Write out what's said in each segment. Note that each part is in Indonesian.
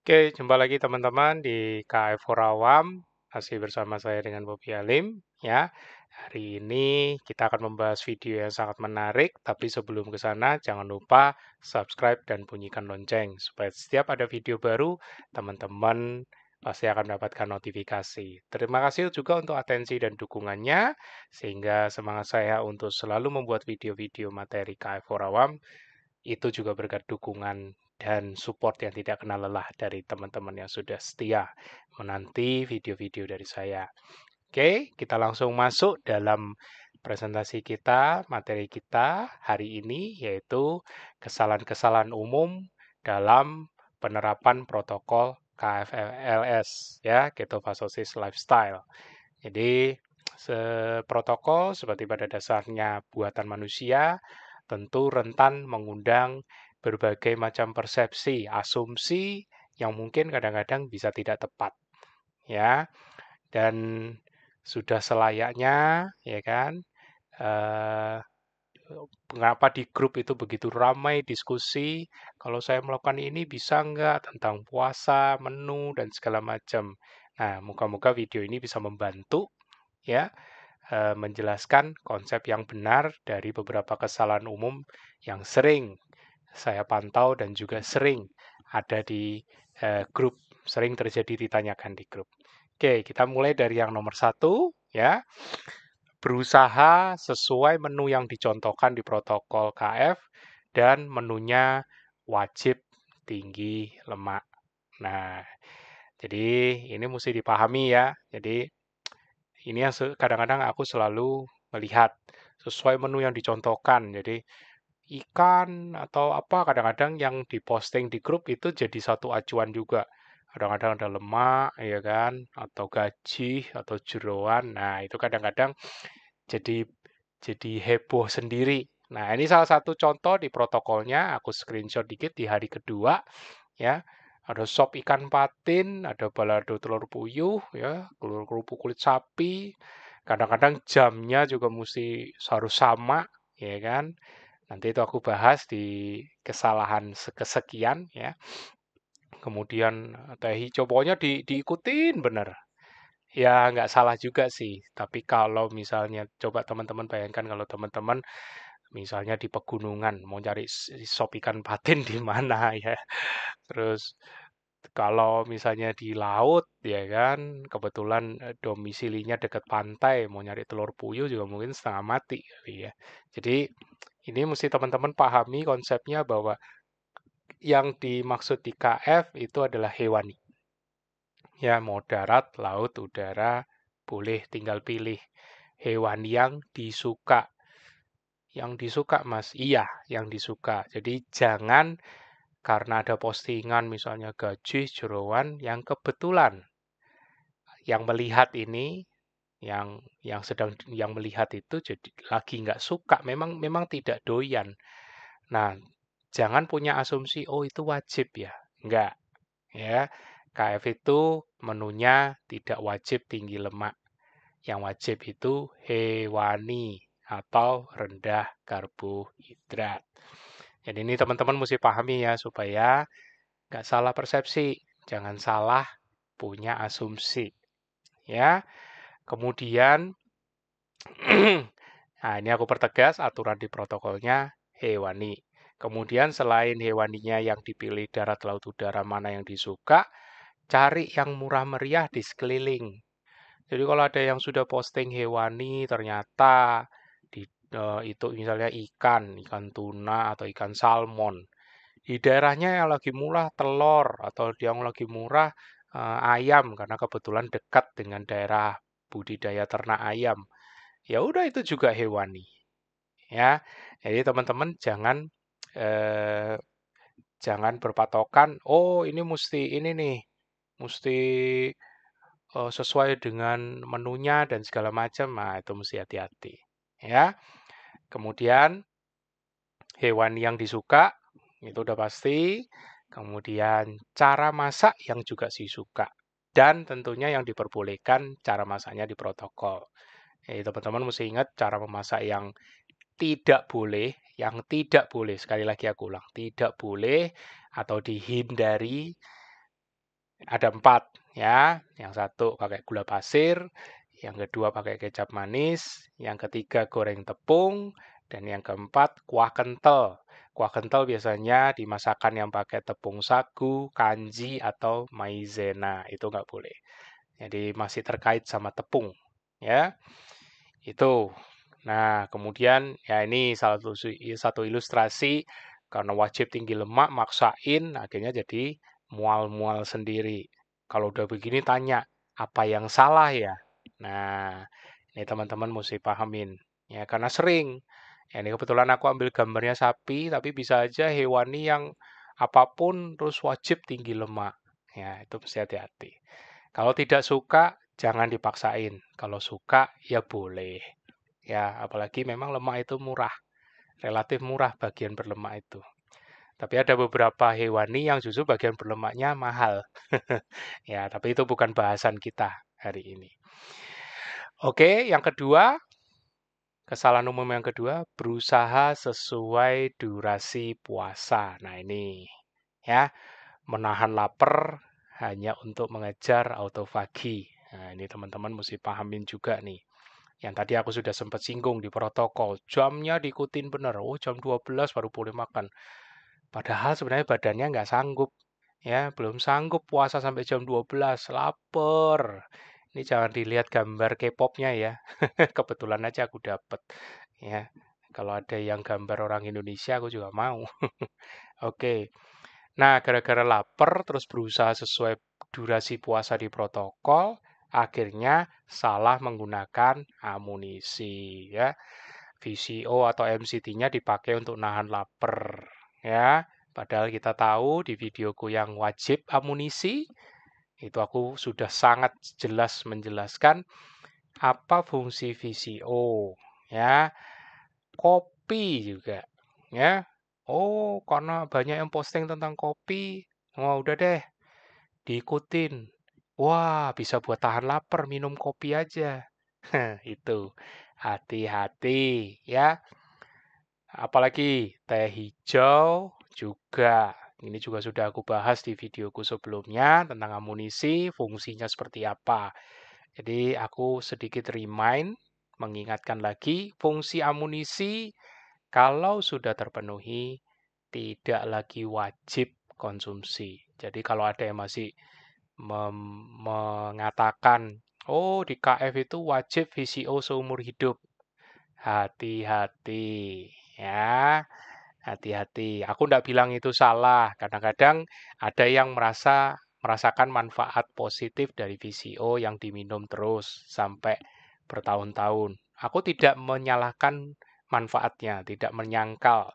Oke, jumpa lagi teman-teman di KF Awam, masih bersama saya dengan Bobi Alim, ya. Hari ini kita akan membahas video yang sangat menarik, tapi sebelum ke sana jangan lupa subscribe dan bunyikan lonceng supaya setiap ada video baru teman-teman pasti akan mendapatkan notifikasi. Terima kasih juga untuk atensi dan dukungannya sehingga semangat saya untuk selalu membuat video-video materi KF Awam itu juga berkat dukungan dan support yang tidak kenal lelah dari teman-teman yang sudah setia menanti video-video dari saya. Oke, kita langsung masuk dalam presentasi kita, materi kita hari ini, yaitu kesalahan-kesalahan umum dalam penerapan protokol KFLS, ya, Ketofastosis Lifestyle. Jadi, protokol seperti pada dasarnya buatan manusia, tentu rentan mengundang berbagai macam persepsi, asumsi yang mungkin kadang-kadang bisa tidak tepat, ya. Dan sudah selayaknya, ya kan, eh, mengapa di grup itu begitu ramai diskusi, kalau saya melakukan ini bisa nggak, tentang puasa, menu, dan segala macam. Nah, moga-moga video ini bisa membantu, ya, menjelaskan konsep yang benar dari beberapa kesalahan umum yang sering saya pantau dan juga sering ada di grup, sering terjadi ditanyakan di grup. Oke, kita mulai dari yang nomor satu, ya. Berusaha sesuai menu yang dicontohkan di protokol KF dan menunya wajib tinggi lemak. Nah, jadi ini mesti dipahami ya. Jadi ini yang kadang-kadang aku selalu melihat sesuai menu yang dicontohkan. Jadi ikan atau apa kadang-kadang yang diposting di grup itu jadi satu acuan juga. Kadang-kadang ada lemak, ya kan, atau gaji atau jeroan. Nah, itu kadang-kadang jadi heboh sendiri. Nah, ini salah satu contoh di protokolnya. Aku screenshot dikit di hari kedua, ya. Ada sop ikan patin, ada balado telur puyuh, ya, telur kerupuk kulit sapi. Kadang-kadang jamnya juga mesti harus sama, ya kan. Nanti itu aku bahas di kesalahan kesekian, ya. Kemudian teh hijau, pokoknya diikutin bener. Ya nggak salah juga sih, tapi kalau misalnya coba teman-teman bayangkan kalau teman-teman misalnya di pegunungan mau cari sop ikan patin di mana ya. Terus kalau misalnya di laut ya kan, kebetulan domisilinya dekat pantai, mau nyari telur puyuh juga mungkin setengah mati kali ya. Jadi ini mesti teman-teman pahami konsepnya bahwa yang dimaksud di KF itu adalah hewani. Ya, mau darat, laut, udara, boleh tinggal pilih hewan yang disuka. Yang disuka, Mas. Iya, yang disuka. Jadi jangan karena ada postingan misalnya gaji, jeroan yang kebetulan yang melihat ini, yang sedang yang melihat itu jadi lagi nggak suka, memang memang tidak doyan. Nah, jangan punya asumsi, oh itu wajib ya. Enggak, ya. KF itu menunya tidak wajib tinggi lemak. Yang wajib itu hewani atau rendah karbohidrat. Jadi ini teman-teman mesti pahami ya supaya nggak salah persepsi, jangan salah punya asumsi. Ya, kemudian, nah ini aku pertegas aturan di protokolnya hewani. Kemudian selain hewaninya yang dipilih darat, laut, udara mana yang disuka, cari yang murah meriah di sekeliling. Jadi kalau ada yang sudah posting hewani, ternyata di, itu misalnya ikan tuna atau ikan salmon. Di daerahnya yang lagi murah telur atau yang lagi murah ayam karena kebetulan dekat dengan daerah budidaya ternak ayam. Ya udah itu juga hewani, ya. Jadi teman-teman eh, jangan berpatokan, oh ini mesti ini nih, mesti sesuai dengan menunya dan segala macam. Nah, itu mesti hati-hati, ya. Kemudian hewan yang disuka itu udah pasti. Kemudian cara masak yang juga disuka dan tentunya yang diperbolehkan cara masaknya di protokol. Jadi teman-teman mesti ingat cara memasak yang tidak boleh, sekali lagi aku ulang, tidak boleh atau dihindari Ada 4 ya. Yang satu pakai gula pasir, yang kedua pakai kecap manis, yang ketiga goreng tepung, dan yang keempat kuah kental. Kuah kental biasanya dimasakan yang pakai tepung sagu, kanji, atau maizena. Itu nggak boleh. Jadi masih terkait sama tepung. Ya, itu. Nah, kemudian ya ini satu ilustrasi karena wajib tinggi lemak maksain akhirnya jadi mual-mual sendiri. Kalau udah begini tanya, apa yang salah ya? Nah, ini teman-teman mesti pahamin ya karena sering. Ya, ini kebetulan aku ambil gambarnya sapi, tapi bisa aja hewani yang apapun terus wajib tinggi lemak. Ya, itu mesti hati-hati. Kalau tidak suka, jangan dipaksain. Kalau suka, ya boleh. Ya, apalagi memang lemak itu murah, relatif murah bagian berlemak itu. Tapi ada beberapa hewani yang justru bagian berlemaknya mahal. Ya, tapi itu bukan bahasan kita hari ini. Oke, yang kedua, kesalahan umum yang kedua, berusaha sesuai durasi puasa. Nah, ini ya, menahan lapar hanya untuk mengejar autofagi. Nah, ini teman-teman mesti pahamin juga nih. Yang tadi aku sudah sempat singgung di protokol, jamnya diikutin benar. Oh, jam 12 baru boleh makan. Padahal sebenarnya badannya nggak sanggup. Ya, belum sanggup puasa sampai jam 12. Lapar. Ini jangan dilihat gambar K-pop-nya ya. Kebetulan aja aku dapat. Ya, kalau ada yang gambar orang Indonesia, aku juga mau. Oke. Nah, gara-gara lapar terus berusaha sesuai durasi puasa di protokol, akhirnya salah menggunakan amunisi ya. VCO atau MCT-nya dipakai untuk nahan lapar ya. Padahal kita tahu di videoku yang wajib amunisi itu aku sudah sangat jelas menjelaskan apa fungsi VCO ya. Kopi juga ya. Oh, karena banyak yang posting tentang kopi. Oh, udah deh, diikutin. Wah, bisa buat tahan lapar, minum kopi aja. Itu. Hati-hati ya. Apalagi teh hijau juga. Ini juga sudah aku bahas di videoku sebelumnya tentang amunisi, fungsinya seperti apa. Jadi aku sedikit remind, mengingatkan lagi fungsi amunisi kalau sudah terpenuhi tidak lagi wajib konsumsi. Jadi kalau ada yang masih mengatakan, oh di KF itu wajib VCO seumur hidup. Hati-hati ya, hati-hati. Aku tidak bilang itu salah. Kadang-kadang ada yang merasakan manfaat positif dari VCO yang diminum terus sampai bertahun-tahun. Aku tidak menyalahkan manfaatnya, tidak menyangkal.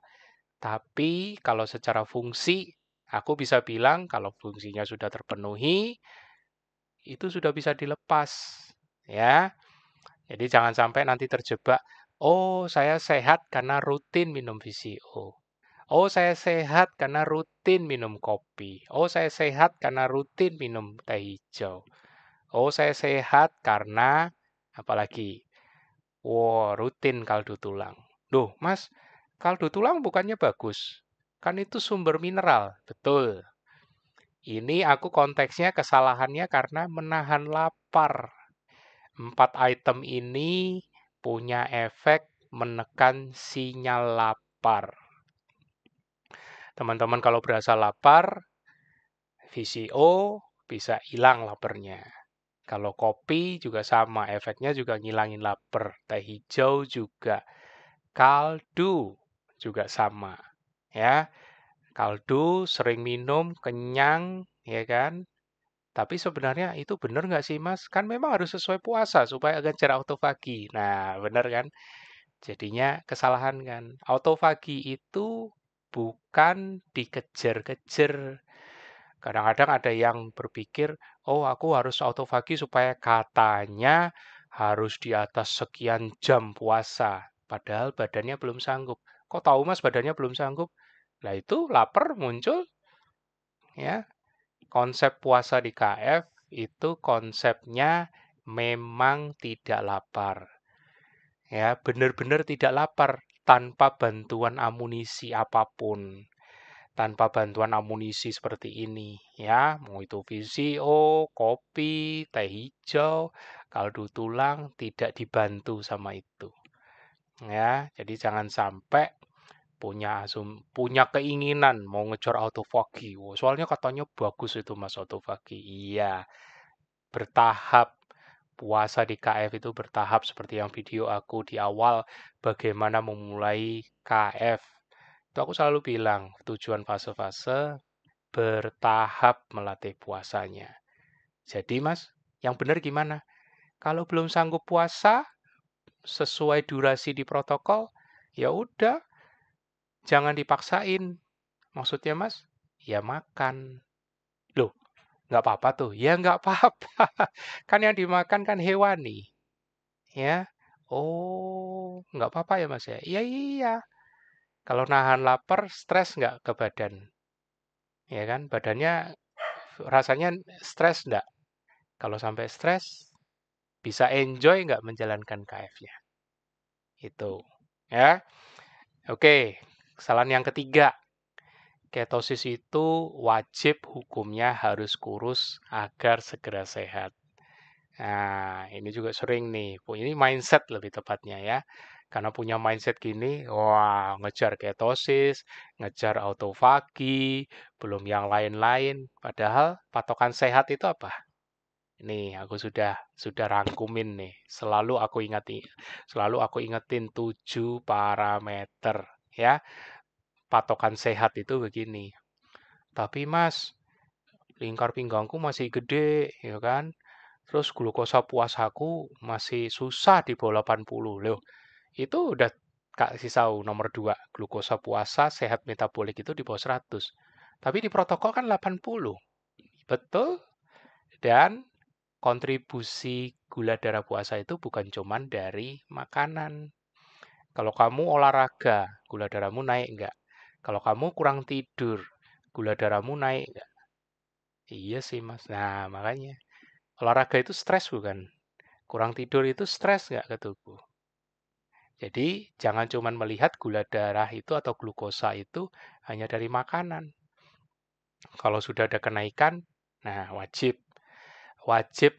Tapi kalau secara fungsi, aku bisa bilang kalau fungsinya sudah terpenuhi, itu sudah bisa dilepas. Ya, jadi jangan sampai nanti terjebak, oh saya sehat karena rutin minum VCO. Oh saya sehat karena rutin minum kopi. Oh saya sehat karena rutin minum teh hijau. Oh saya sehat karena apalagi? Wow, rutin kaldu tulang. Duh, Mas, kaldu tulang bukannya bagus? Kan itu sumber mineral. Betul. Ini aku konteksnya kesalahannya karena menahan lapar. 4 item ini punya efek menekan sinyal lapar. Teman-teman kalau berasa lapar, VCO bisa hilang laparnya. Kalau kopi juga sama, efeknya juga ngilangin lapar. Teh hijau juga. Kaldu juga sama. Ya, kaldu sering minum, kenyang, ya kan? Tapi sebenarnya itu benar nggak sih, Mas? Kan memang harus sesuai puasa supaya ngejar autofagi. Nah, benar kan? Jadinya kesalahan kan. Autofagi itu bukan dikejar-kejar. Kadang-kadang ada yang berpikir, oh aku harus autofagi supaya katanya harus di atas sekian jam puasa. Padahal badannya belum sanggup. Kok tahu Mas badannya belum sanggup? Lah itu lapar muncul ya. Konsep puasa di KF itu konsepnya memang tidak lapar. Ya, benar-benar tidak lapar tanpa bantuan amunisi apapun. tanpa bantuan amunisi seperti ini ya, mau itu VCO, kopi, teh hijau, kaldu tulang tidak dibantu sama itu. Ya, jadi jangan sampai punya keinginan mau ngejar autofagi. Oh, soalnya katanya bagus itu Mas autofagi. Iya, bertahap. Puasa di KF itu bertahap seperti yang video aku di awal bagaimana memulai KF. Itu aku selalu bilang, tujuan fase-fase bertahap melatih puasanya. Jadi Mas, yang benar gimana? Kalau belum sanggup puasa sesuai durasi di protokol, ya udah, jangan dipaksain. Maksudnya Mas, ya makan. Loh, nggak apa-apa tuh. Ya nggak apa-apa. Kan yang dimakan kan hewani. Ya. Oh, nggak apa-apa ya Mas ya? Iya, iya. Kalau nahan lapar, stres nggak ke badan? Ya kan? Badannya rasanya stres nggak? Kalau sampai stres, bisa enjoy nggak menjalankan KF-nya? Itu. Ya. Oke, kesalahan yang ketiga. Ketosis itu wajib hukumnya harus kurus agar segera sehat. Nah, ini juga sering nih. Ini mindset lebih tepatnya ya. Karena punya mindset gini, wah, ngejar ketosis, ngejar autofagi, belum yang lain-lain. Padahal patokan sehat itu apa? Nih, aku sudah rangkumin nih. Selalu aku ingetin 7 parameter ya. Patokan sehat itu begini. Tapi Mas, lingkar pinggangku masih gede, ya kan? Terus glukosa puasaku masih susah di bawah 80. Loh, itu udah kasih tahu nomor 2. Glukosa puasa sehat metabolik itu di bawah 100. Tapi di protokol kan 80. Betul? Dan kontribusi gula darah puasa itu bukan cuman dari makanan. Kalau kamu olahraga, gula darahmu naik enggak? Kalau kamu kurang tidur, gula darahmu naik enggak? Iya sih, Mas. Nah, makanya. Olahraga itu stres bukan? Kurang tidur itu stres nggak ke tubuh? Jadi jangan cuma melihat gula darah itu atau glukosa itu hanya dari makanan. Kalau sudah ada kenaikan, nah wajib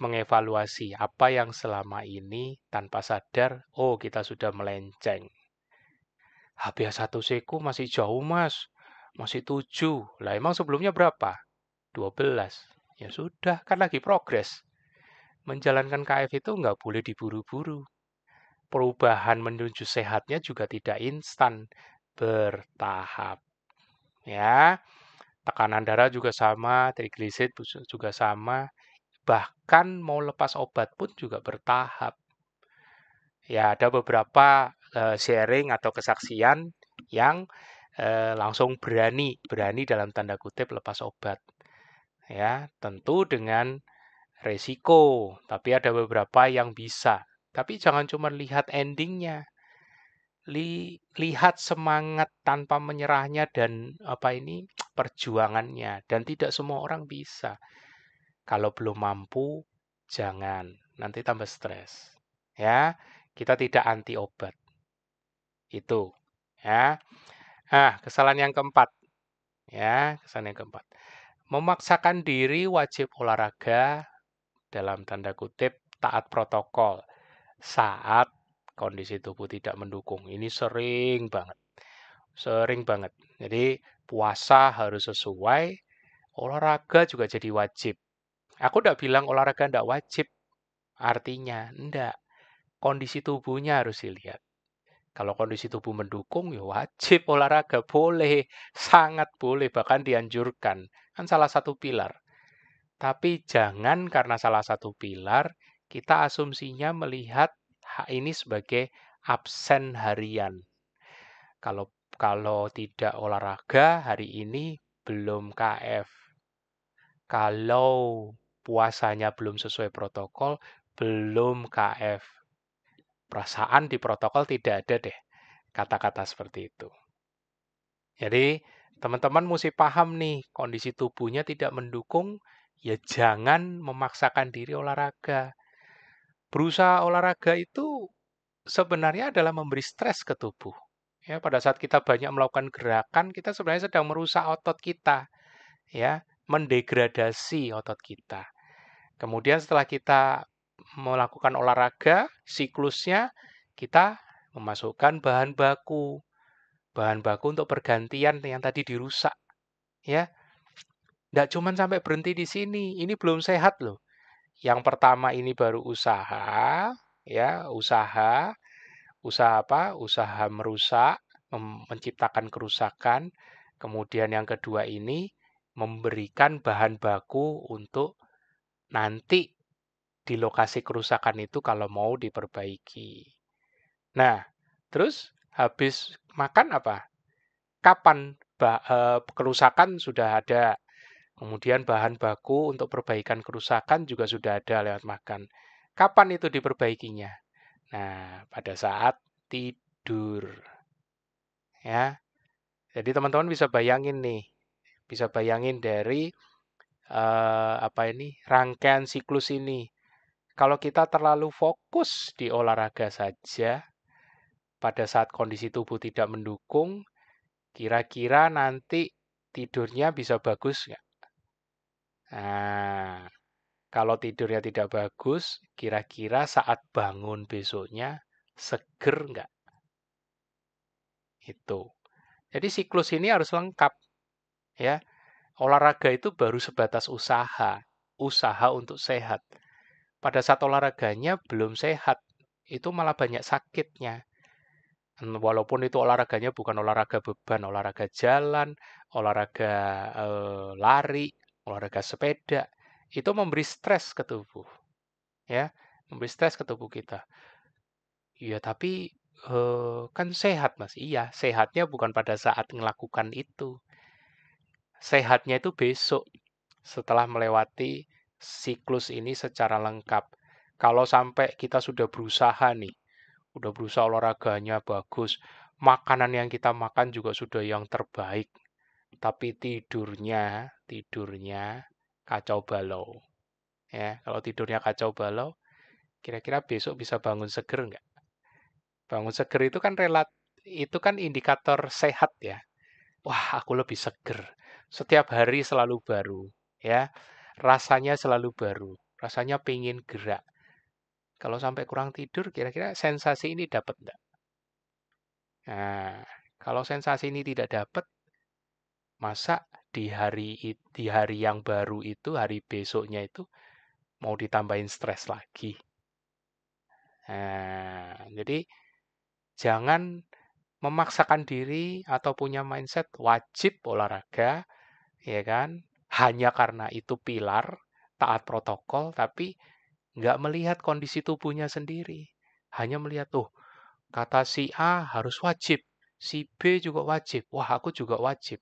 mengevaluasi apa yang selama ini tanpa sadar, oh kita sudah melenceng. HbA1c ku masih jauh mas, masih 7. Lah emang sebelumnya berapa? 12. Ya sudah, kan lagi progres. Menjalankan KF itu nggak boleh diburu-buru. Perubahan menuju sehatnya juga tidak instan, bertahap. Ya, tekanan darah juga sama, trigliserid juga sama, bahkan mau lepas obat pun juga bertahap. Ya, ada beberapa sharing atau kesaksian yang langsung berani dalam tanda kutip lepas obat. Ya, tentu dengan resiko, tapi ada beberapa yang bisa. Tapi jangan cuma lihat endingnya, lihat semangat tanpa menyerahnya dan perjuangannya, dan tidak semua orang bisa. Kalau belum mampu, jangan, nanti tambah stres. Ya, kita tidak anti obat. Itu, ya. Kesalahan yang keempat. Ya, kesalahan yang keempat. Memaksakan diri wajib olahraga dalam tanda kutip taat protokol saat kondisi tubuh tidak mendukung. Ini sering banget. Sering banget. Jadi puasa harus sesuai, olahraga juga jadi wajib. Aku tidak bilang olahraga tidak wajib, artinya enggak. Kondisi tubuhnya harus dilihat. Kalau kondisi tubuh mendukung, ya wajib olahraga. Boleh, sangat boleh, bahkan dianjurkan. Kan salah satu pilar. Tapi jangan karena salah satu pilar, kita asumsinya melihat hak ini sebagai absen harian. Kalau tidak olahraga hari ini belum KF. Kalau puasanya belum sesuai protokol, belum KF. Perasaan di protokol tidak ada deh kata-kata seperti itu. Jadi teman-teman mesti paham nih, kondisi tubuhnya tidak mendukung, ya jangan memaksakan diri olahraga. Berusaha olahraga itu sebenarnya adalah memberi stres ke tubuh. Ya, pada saat kita banyak melakukan gerakan, kita sebenarnya sedang merusak otot kita, ya, mendegradasi otot kita. Kemudian setelah kita melakukan olahraga, siklusnya kita memasukkan bahan baku untuk pergantian yang tadi dirusak, ya. Nggak cuma sampai berhenti di sini, ini belum sehat loh. Yang pertama ini baru usaha, ya, usaha apa? Usaha merusak, menciptakan kerusakan. Kemudian yang kedua ini memberikan bahan baku untuk nanti di lokasi kerusakan itu kalau mau diperbaiki. Nah, terus habis makan apa? Kapan kerusakan sudah ada, kemudian bahan baku untuk perbaikan kerusakan juga sudah ada lewat makan. Kapan itu diperbaikinya? Nah, pada saat tidur. Ya. Jadi teman-teman bisa bayangin nih, bisa bayangin dari apa ini rangkaian siklus ini. Kalau kita terlalu fokus di olahraga saja, pada saat kondisi tubuh tidak mendukung, kira-kira nanti tidurnya bisa bagus nggak? Nah, kalau tidurnya tidak bagus, kira-kira saat bangun besoknya seger nggak? Itu. Jadi siklus ini harus lengkap, ya. Olahraga itu baru sebatas usaha untuk sehat. Pada saat olahraganya belum sehat, itu malah banyak sakitnya. Walaupun itu olahraganya bukan olahraga beban, olahraga jalan, olahraga lari, olahraga sepeda, itu memberi stres ke tubuh, ya, memberi stres ke tubuh kita. Iya, tapi kan sehat, Mas. Iya, sehatnya bukan pada saat melakukan itu. Sehatnya itu besok, setelah melewati siklus ini secara lengkap. Kalau sampai kita sudah berusaha nih, udah berusaha olahraganya bagus, makanan yang kita makan juga sudah yang terbaik, tapi tidurnya kacau balau. Ya, kalau tidurnya kacau balau, kira-kira besok bisa bangun seger nggak? Bangun seger itu kan indikator sehat ya. Wah, aku lebih seger. Setiap hari selalu baru, ya. Rasanya selalu baru. Rasanya pingin gerak. Kalau sampai kurang tidur, kira-kira sensasi ini dapat enggak? Nah, kalau sensasi ini tidak dapat, masa di hari yang baru itu, hari besoknya itu mau ditambahin stres lagi. Nah, jadi jangan memaksakan diri atau punya mindset wajib olahraga, ya kan? Hanya karena itu pilar, taat protokol, tapi nggak melihat kondisi tubuhnya sendiri. Hanya melihat, tuh, kata si A harus wajib, si B juga wajib, wah aku juga wajib.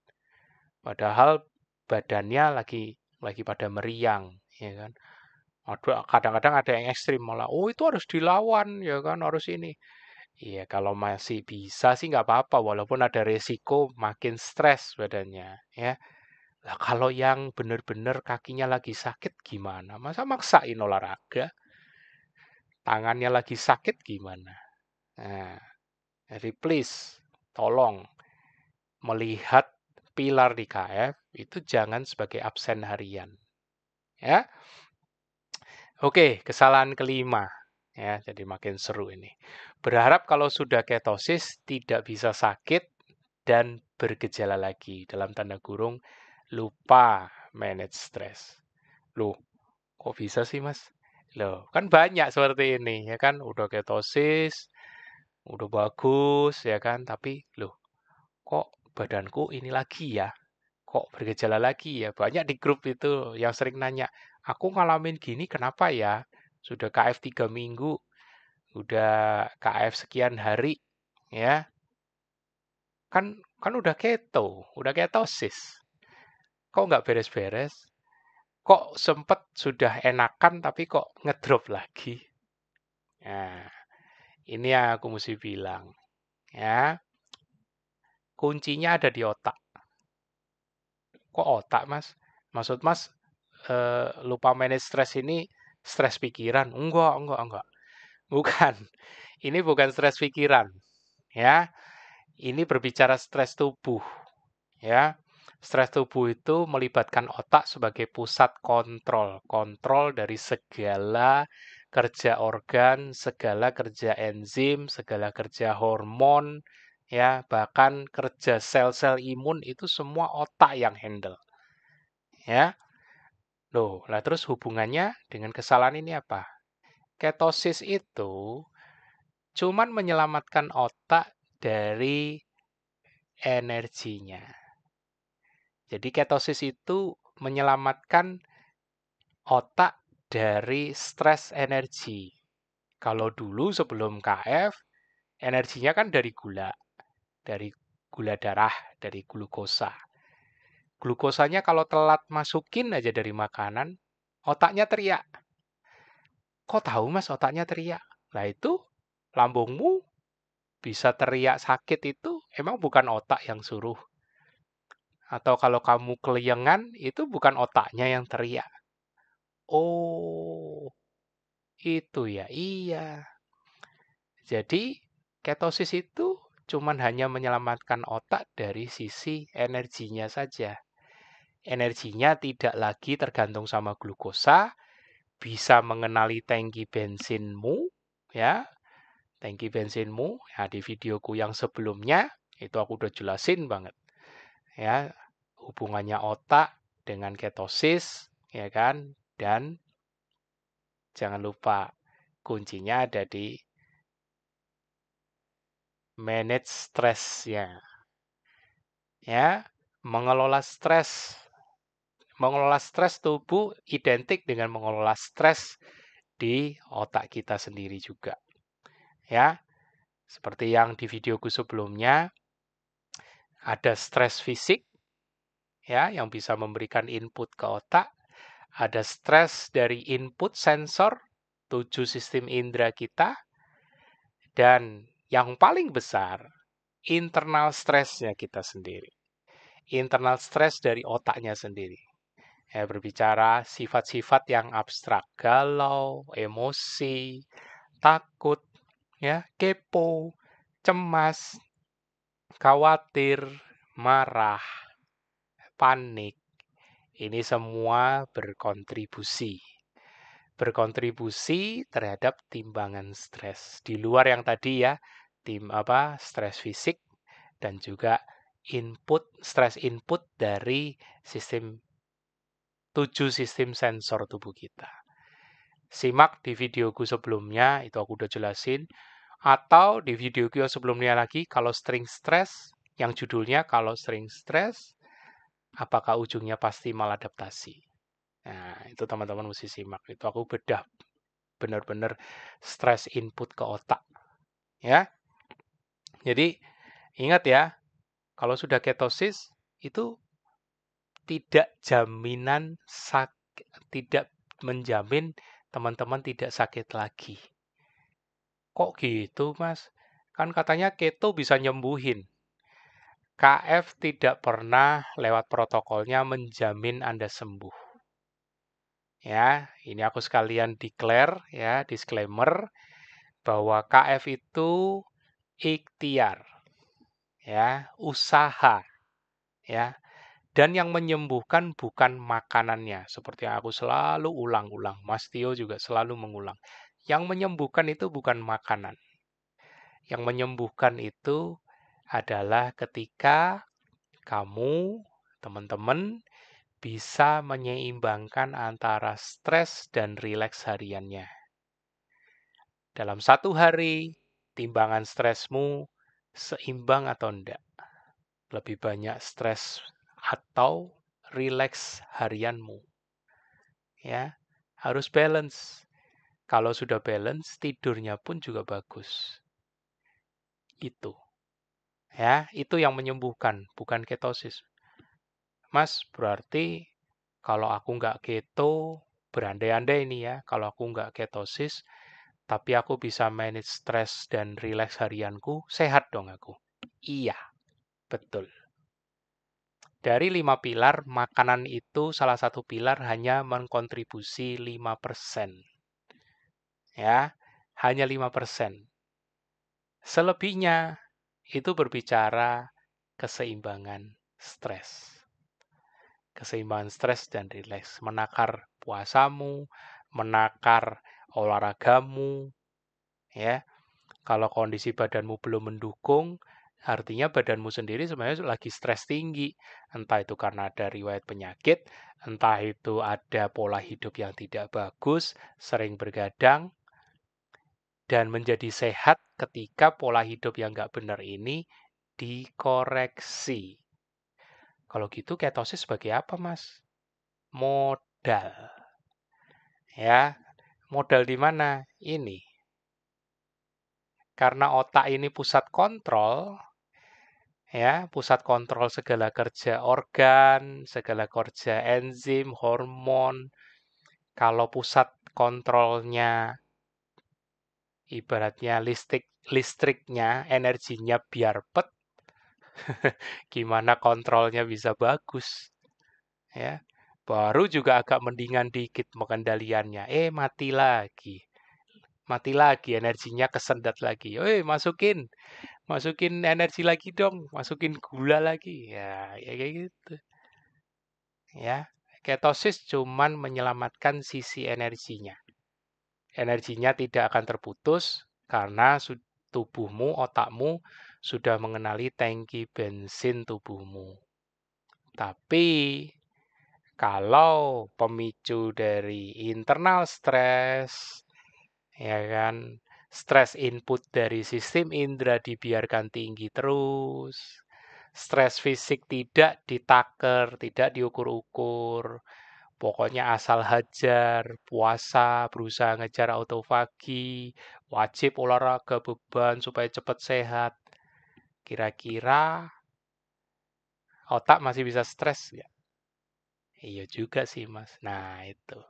Padahal badannya lagi pada meriang, ya kan? Kadang-kadang ada yang ekstrim malah, oh itu harus dilawan, ya kan, harus ini. Iya, kalau masih bisa sih nggak apa-apa, walaupun ada resiko makin stres badannya, ya. Lah kalau yang benar-benar kakinya lagi sakit gimana? Masa maksain olahraga? Tangannya lagi sakit gimana? Nah, jadi please, tolong melihat pilar di KF itu jangan sebagai absen harian. Ya, oke, kesalahan kelima. Ya, jadi makin seru ini. Berharap kalau sudah ketosis tidak bisa sakit dan bergejala lagi. Dalam tanda kurung, lupa manage stres. Loh, kok bisa sih, Mas? Loh, kan banyak seperti ini, ya kan? Udah ketosis, udah bagus, ya kan? Tapi, loh, kok badanku ini lagi ya? Kok bergejala lagi ya? Banyak di grup itu yang sering nanya, aku ngalamin gini kenapa ya? Sudah KF 3 minggu, udah KF sekian hari, ya. Kan udah keto, udah ketosis. Kok nggak beres-beres? Kok sempet sudah enakan tapi kok ngedrop lagi? Nah, ini yang aku mesti bilang, ya. Kuncinya ada di otak. Kok otak, Mas? Maksud Mas lupa manage stres ini stres pikiran? Enggak. Bukan. Ini bukan stres pikiran, ya. Ini berbicara stres tubuh, ya. Stres tubuh itu melibatkan otak sebagai pusat kontrol dari segala kerja organ, segala kerja enzim, segala kerja hormon, ya, bahkan kerja sel-sel imun itu semua otak yang handle, ya. Loh, lah terus hubungannya dengan kesalahan ini apa? Ketosis itu cuman menyelamatkan otak dari energinya. Jadi ketosis itu menyelamatkan otak dari stres energi. Kalau dulu sebelum KF, energinya kan dari gula darah, dari glukosa. Glukosanya kalau telat masukin aja dari makanan, otaknya teriak. Kok tahu mas otaknya teriak? Lah itu lambungmu bisa teriak sakit itu emang bukan otak yang suruh. Atau kalau kamu keliengan, itu bukan otaknya yang teriak. Oh, itu ya, iya. Jadi, ketosis itu cuman hanya menyelamatkan otak dari sisi energinya saja. Energinya tidak lagi tergantung sama glukosa, bisa mengenali tangki bensinmu, ya, tangki bensinmu. Ya, di videoku yang sebelumnya, itu aku udah jelasin banget. Ya, hubungannya otak dengan ketosis, ya kan? Dan jangan lupa kuncinya ada di manage stress-nya. Ya, mengelola stres. Mengelola stres tubuh identik dengan mengelola stres di otak kita sendiri juga. Ya, seperti yang di videoku sebelumnya, ada stres fisik, ya, yang bisa memberikan input ke otak. Ada stres dari input sensor, 7 sistem indera kita, dan yang paling besar, internal stresnya kita sendiri. Internal stres dari otaknya sendiri. Ya, berbicara sifat-sifat yang abstrak, galau, emosi, takut, ya, kepo, cemas, khawatir, marah, panik. Ini semua berkontribusi terhadap timbangan stres. Di luar yang tadi ya, stres fisik dan juga stres input dari 7 sistem sensor tubuh kita. Simak di videoku sebelumnya, itu aku udah jelasin. Atau di videoku yang sebelumnya lagi, kalau sering stres, yang judulnya kalau sering stres, apakah ujungnya pasti maladaptasi. Nah, itu teman-teman mesti simak. Itu aku bedah benar-benar stres input ke otak. Ya, jadi ingat ya, kalau sudah ketosis, itu tidak tidak menjamin teman-teman tidak sakit lagi. Kok gitu, Mas? Kan katanya keto bisa nyembuhin. KF tidak pernah lewat protokolnya menjamin Anda sembuh. Ya, ini aku sekalian declare ya, disclaimer bahwa KF itu ikhtiar, ya, usaha, ya. Dan yang menyembuhkan bukan makanannya, seperti yang aku selalu ulang-ulang. Mas Tio juga selalu mengulang. Yang menyembuhkan itu bukan makanan. Yang menyembuhkan itu adalah ketika kamu, teman-teman, bisa menyeimbangkan antara stres dan rileks hariannya. Dalam satu hari, timbangan stresmu seimbang atau enggak? Lebih banyak stres atau rileks harianmu? Ya, harus balance. Kalau sudah balance, tidurnya pun juga bagus. Itu. Ya, itu yang menyembuhkan, bukan ketosis. Mas, berarti kalau aku nggak keto, berandai-andai ini ya, kalau aku nggak ketosis, tapi aku bisa manage stres dan rileks harianku, sehat dong aku. Iya, betul. Dari 5 pilar, makanan itu salah satu pilar hanya mengkontribusi 5%. Ya, hanya 5%. Selebihnya itu berbicara keseimbangan stres. Keseimbangan stres dan rileks, menakar puasamu, menakar olahragamu, ya. Kalau kondisi badanmu belum mendukung, artinya badanmu sendiri sebenarnya lagi stres tinggi. Entah itu karena ada riwayat penyakit, entah itu ada pola hidup yang tidak bagus, sering bergadang, dan menjadi sehat ketika pola hidup yang nggak benar ini dikoreksi. Kalau gitu ketosis sebagai apa, Mas? Modal. Ya, modal di mana? Ini. Karena otak ini pusat kontrol, ya, pusat kontrol segala kerja organ, segala kerja enzim, hormon. Kalau pusat kontrolnya ibaratnya listriknya, energinya biarpet, gimana kontrolnya bisa bagus, ya. Baru juga agak mendingan dikit pengendaliannya. Mati lagi, energinya kesendat lagi. Masukin energi lagi dong, masukin gula lagi. Ya kayak gitu. Ya, ketosis cuman menyelamatkan sisi energinya. Energinya tidak akan terputus karena tubuhmu, otakmu sudah mengenali tangki bensin tubuhmu. Tapi kalau pemicu dari internal stres, ya kan, stres input dari sistem indera dibiarkan tinggi terus, stres fisik tidak ditaker, tidak diukur-ukur, pokoknya asal hajar, puasa, berusaha ngejar autofagi, wajib olahraga beban supaya cepat sehat. Kira-kira otak masih bisa stres nggak? Iya juga sih, Mas. Nah, itu.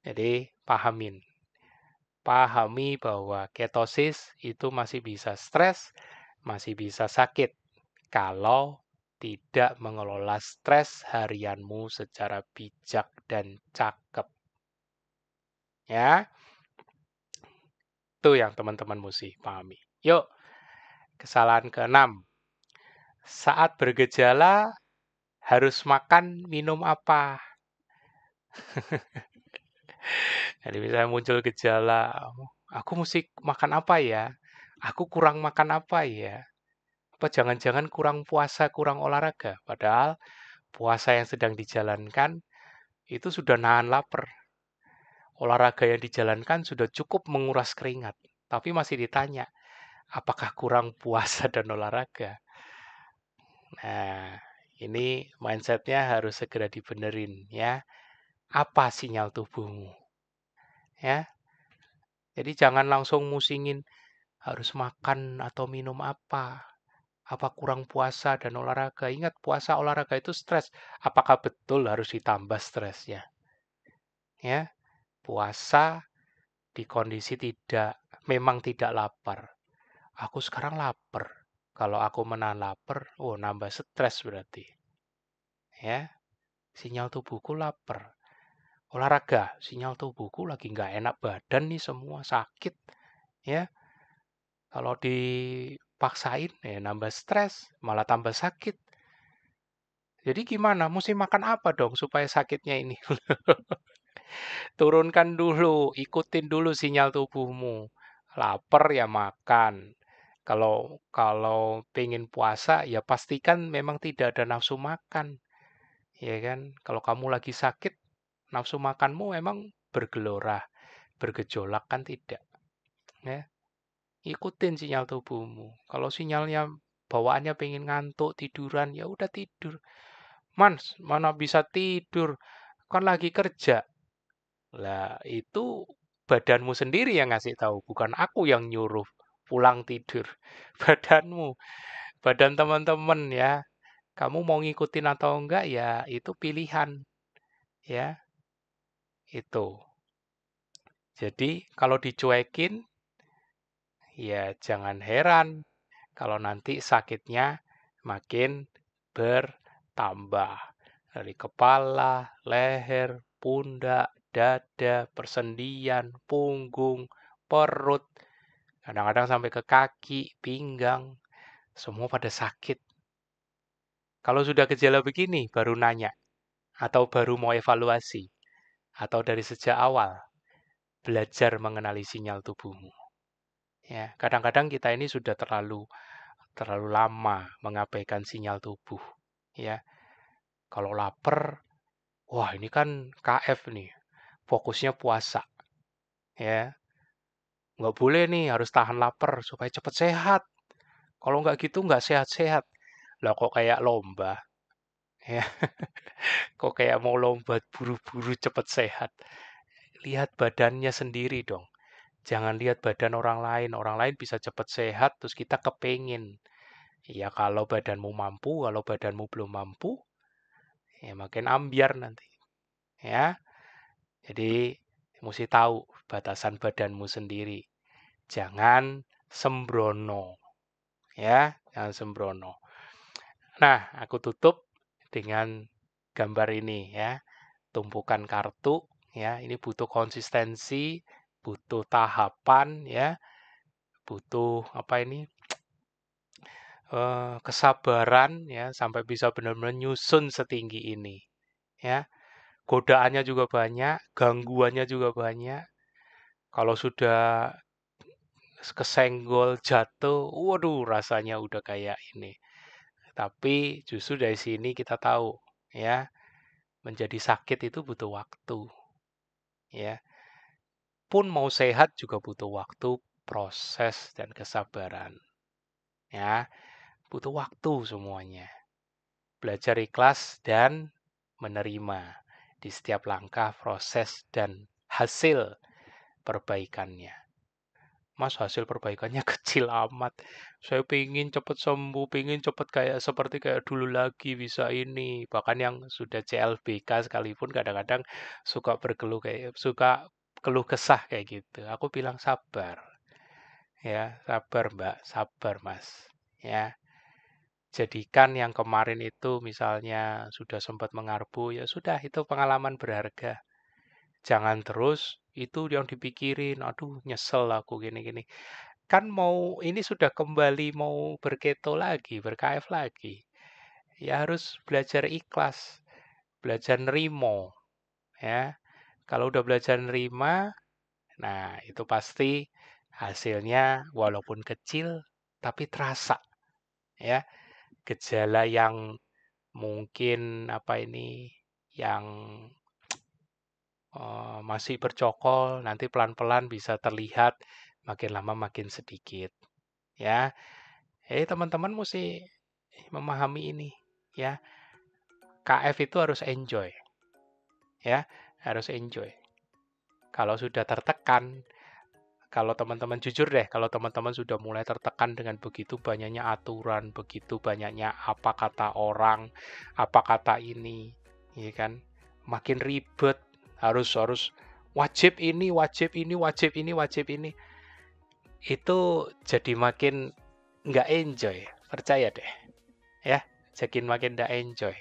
Jadi, pahami bahwa ketosis itu masih bisa stres, masih bisa sakit kalau tidak mengelola stres harianmu secara bijak dan cakep. Ya, itu yang teman-teman mesti pahami. Yuk, kesalahan ke-6. Saat bergejala harus makan, minum apa? Jadi misalnya muncul gejala, aku mesti makan apa ya? Aku kurang makan apa ya? Apa jangan-jangan kurang puasa, kurang olahraga? Padahal puasa yang sedang dijalankan itu sudah nahan lapar. Olahraga yang dijalankan sudah cukup menguras keringat. Tapi masih ditanya, apakah kurang puasa dan olahraga? Nah, ini mindsetnya harus segera dibenerin ya. Apa sinyal tubuhmu? Ya, jadi jangan langsung musingin harus makan atau minum apa. Apa kurang puasa dan olahraga? Ingat, puasa olahraga itu stres. Apakah betul harus ditambah stresnya? Ya, puasa di kondisi memang tidak lapar. Aku sekarang lapar. Kalau aku menahan lapar, nambah stres berarti. Ya, sinyal tubuhku lapar. Olahraga, sinyal tubuhku lagi nggak enak badan nih, semua sakit. Ya, kalau dipaksain, ya nambah stres, malah tambah sakit. Jadi gimana? Mesti makan apa dong supaya sakitnya ini? Turunkan dulu, ikutin dulu sinyal tubuhmu. Lapar ya makan. Kalau pengen puasa ya pastikan memang tidak ada nafsu makan. Ya kan? Kalau kamu lagi sakit, nafsu makanmu memang bergelora, bergejolak kan tidak. Ya. Ikutin sinyal tubuhmu. Kalau sinyalnya bawaannya pengen ngantuk, tiduran, ya udah tidur. Mans, mana bisa tidur? Kan lagi kerja. Lah, itu badanmu sendiri yang ngasih tahu, bukan aku yang nyuruh pulang tidur. Badanmu, badan teman-teman ya. Kamu mau ngikutin atau enggak ya itu pilihan ya. Itu. Jadi kalau dicuekin ya jangan heran kalau nanti sakitnya makin bertambah. Dari kepala, leher, pundak, dada, persendian, punggung, perut, kadang-kadang sampai ke kaki, pinggang. semua pada sakit. Kalau sudah gejala begini, baru nanya, atau baru mau evaluasi, atau dari sejak awal, belajar mengenali sinyal tubuhmu. Ya, kadang-kadang kita ini sudah terlalu lama mengabaikan sinyal tubuh. Ya, kalau lapar, wah ini kan KF nih, fokusnya puasa. Ya, nggak boleh nih, harus tahan lapar supaya cepat sehat. Kalau nggak gitu nggak sehat-sehat. Lah kok kayak lomba, ya, kok kayak mau lomba buru-buru cepat sehat. Lihat badannya sendiri dong. Jangan lihat badan orang lain bisa cepat sehat, terus kita kepingin. Ya kalau badanmu mampu, kalau badanmu belum mampu, ya makin ambiar nanti. Ya, jadi mesti tahu batasan badanmu sendiri. Jangan sembrono, ya, jangan sembrono. Nah, aku tutup dengan gambar ini ya, tumpukan kartu ya, ini butuh konsistensi, butuh tahapan ya, butuh apa ini? Kesabaran ya sampai bisa benar-benar nyusun setinggi ini ya. Godaannya juga banyak, gangguannya juga banyak. Kalau sudah kesenggol jatuh, waduh rasanya udah kayak ini. Tapi justru dari sini kita tahu ya, menjadi sakit itu butuh waktu ya. Pun mau sehat juga butuh waktu, proses dan kesabaran ya. Butuh waktu semuanya. Belajar ikhlas dan menerima di setiap langkah proses dan hasil perbaikannya. Mas, hasil perbaikannya kecil amat. Saya pengen cepat sembuh, pengen cepat seperti kayak dulu lagi bisa ini. Bahkan yang sudah CLBK sekalipun kadang-kadang suka keluh kesah kayak gitu. Aku bilang sabar. Ya, sabar Mbak, sabar Mas. Ya, jadikan yang kemarin itu misalnya sudah sempat mengarbu, ya sudah itu pengalaman berharga. Jangan terus itu yang dipikirin, aduh nyesel aku gini-gini. Kan mau ini sudah kembali mau berketo lagi, berKF lagi. Ya harus belajar ikhlas, belajar nerimo, ya. Kalau udah belajar nerima, nah itu pasti hasilnya walaupun kecil tapi terasa, ya. Gejala yang mungkin apa ini, yang masih bercokol, nanti pelan-pelan bisa terlihat, makin lama makin sedikit, ya. Teman-teman mesti memahami ini, ya. KF itu harus enjoy, ya, harus enjoy. Kalau sudah tertekan, kalau teman-teman jujur deh, kalau teman-teman sudah mulai tertekan dengan begitu banyaknya aturan, begitu banyaknya apa kata orang, apa kata ini, ya kan, makin ribet, harus wajib ini, wajib ini, wajib ini, wajib ini, itu jadi makin nggak enjoy, percaya deh, ya, jadi makin nggak enjoy.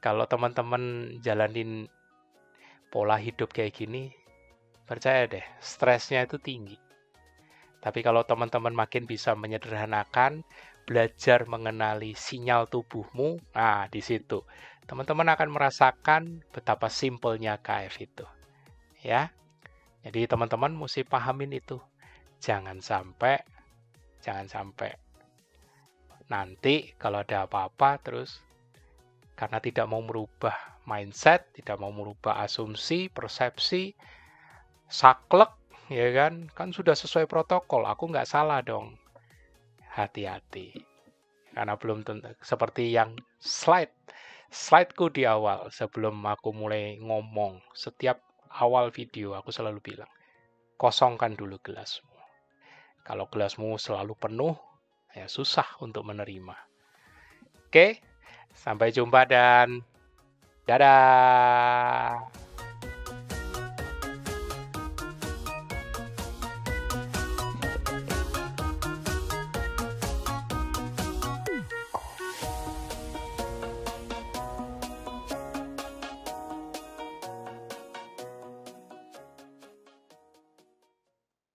Kalau teman-teman jalanin pola hidup kayak gini, percaya deh, stresnya itu tinggi. Tapi kalau teman-teman makin bisa menyederhanakan, belajar mengenali sinyal tubuhmu, nah di situ teman-teman akan merasakan betapa simpelnya KF itu. Ya, jadi teman-teman mesti pahamin itu. Jangan sampai nanti kalau ada apa-apa terus karena tidak mau merubah mindset, tidak mau merubah asumsi, persepsi, saklek, ya kan? Kan sudah sesuai protokol, aku nggak salah dong. Hati-hati. Karena belum tentu, seperti yang slideku di awal, sebelum aku mulai ngomong, setiap awal video aku selalu bilang, kosongkan dulu gelasmu. Kalau gelasmu selalu penuh, ya susah untuk menerima. Oke, sampai jumpa dan dadah.